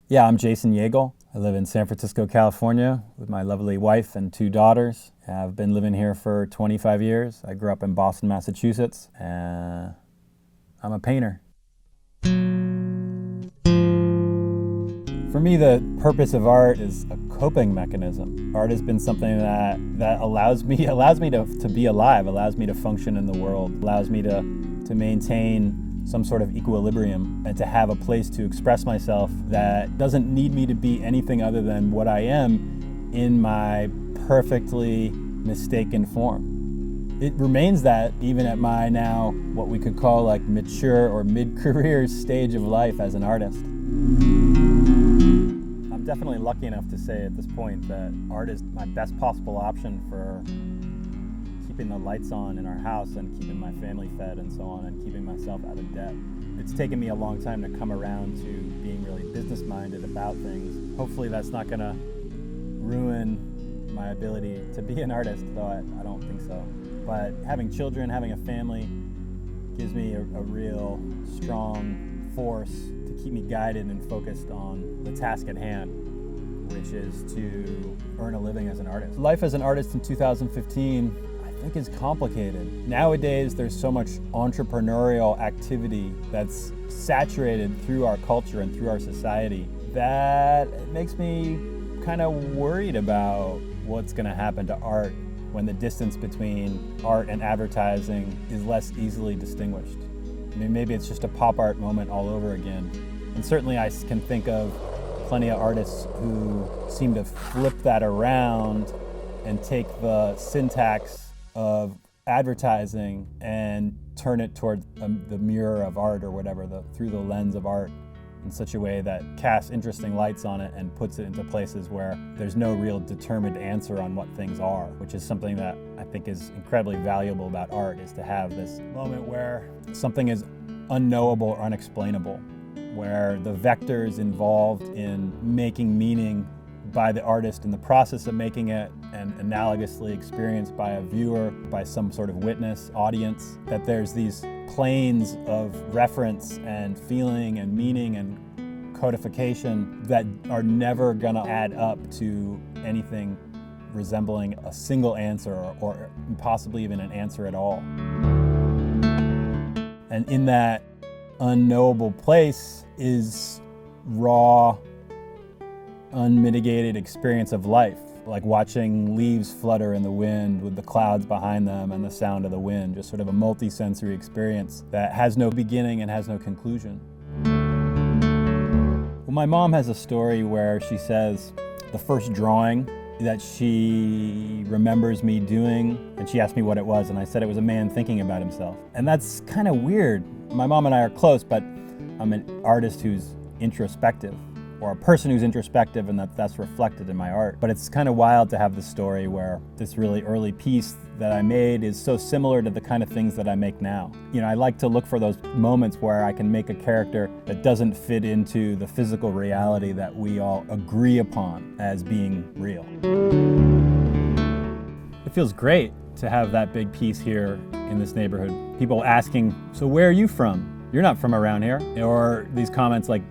Yeah, I'm Jason Yeagle. I live in San Francisco, California with my lovely wife and two daughters. I've been living here for 25 years. I grew up in Boston, Massachusetts, and I'm a painter. For me, the purpose of art is a coping mechanism. Art has been something that allows me to be alive, allows me to function in the world, allows me to maintain some sort of equilibrium and to have a place to express myself that doesn't need me to be anything other than what I am in my perfectly mistaken form. It remains that even at my now what we could call like mature or mid-career stage of life as an artist. I'm definitely lucky enough to say at this point that art is my best possible option for keeping the lights on in our house and keeping my family fed and so on, and keeping myself out of debt. It's taken me a long time to come around to being really business-minded about things. Hopefully that's not going to ruin my ability to be an artist, though I don't think so. But having children, having a family gives me a real strong force to keep me guided and focused on the task at hand, which is to earn a living as an artist. Life as an artist in 2015 I think is complicated. Nowadays, there's so much entrepreneurial activity that's saturated through our culture and through our society that it makes me kind of worried about what's going to happen to art when the distance between art and advertising is less easily distinguished. I mean, maybe it's just a pop art moment all over again. And certainly I can think of plenty of artists who seem to flip that around and take the syntax of advertising and turn it toward the mirror of art or whatever, through the lens of art in such a way that casts interesting lights on it and puts it into places where there's no real determined answer on what things are, which is something that I think is incredibly valuable about art, is to have this moment where something is unknowable or unexplainable, where the vectors involved in making meaning by the artist in the process of making it, and analogously experienced by a viewer, by some sort of witness, audience, that there's these planes of reference and feeling and meaning and codification that are never gonna add up to anything resembling a single answer or possibly even an answer at all. And in that unknowable place is raw, unmitigated experience of life, like watching leaves flutter in the wind with the clouds behind them and the sound of the wind, just sort of a multi-sensory experience that has no beginning and has no conclusion. Well, my mom has a story where she says the first drawing that she remembers me doing, and she asked me what it was, and I said it was a man thinking about himself. And that's kind of weird. My mom and I are close, but I'm an artist who's introspective, or a person who's introspective, and that's reflected in my art. But it's kind of wild to have this story where this really early piece that I made is so similar to the kind of things that I make now. You know, I like to look for those moments where I can make a character that doesn't fit into the physical reality that we all agree upon as being real. It feels great to have that big piece here in this neighborhood. People asking, so where are you from? You're not from around here. Or these comments like,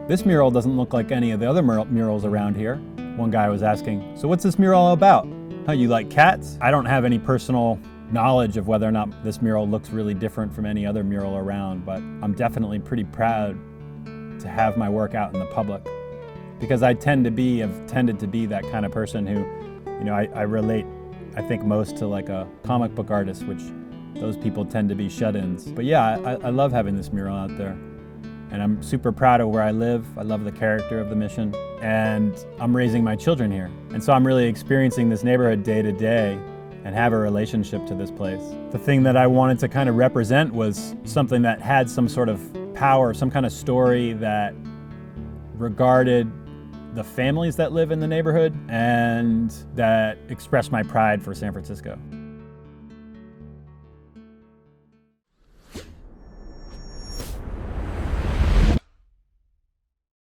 this mural doesn't look like any of the other murals around here. One guy was asking, so what's this mural all about? Huh, you like cats? I don't have any personal knowledge of whether or not this mural looks really different from any other mural around, but I'm definitely pretty proud to have my work out in the public, because have tended to be that kind of person who, you know, I relate, I think, most to like a comic book artist, which those people tend to be shut-ins. But yeah, I love having this mural out there. And I'm super proud of where I live. I love the character of the Mission. And I'm raising my children here. And so I'm really experiencing this neighborhood day to day and have a relationship to this place. The thing that I wanted to kind of represent was something that had some sort of power, some kind of story that regarded the families that live in the neighborhood and that expressed my pride for San Francisco.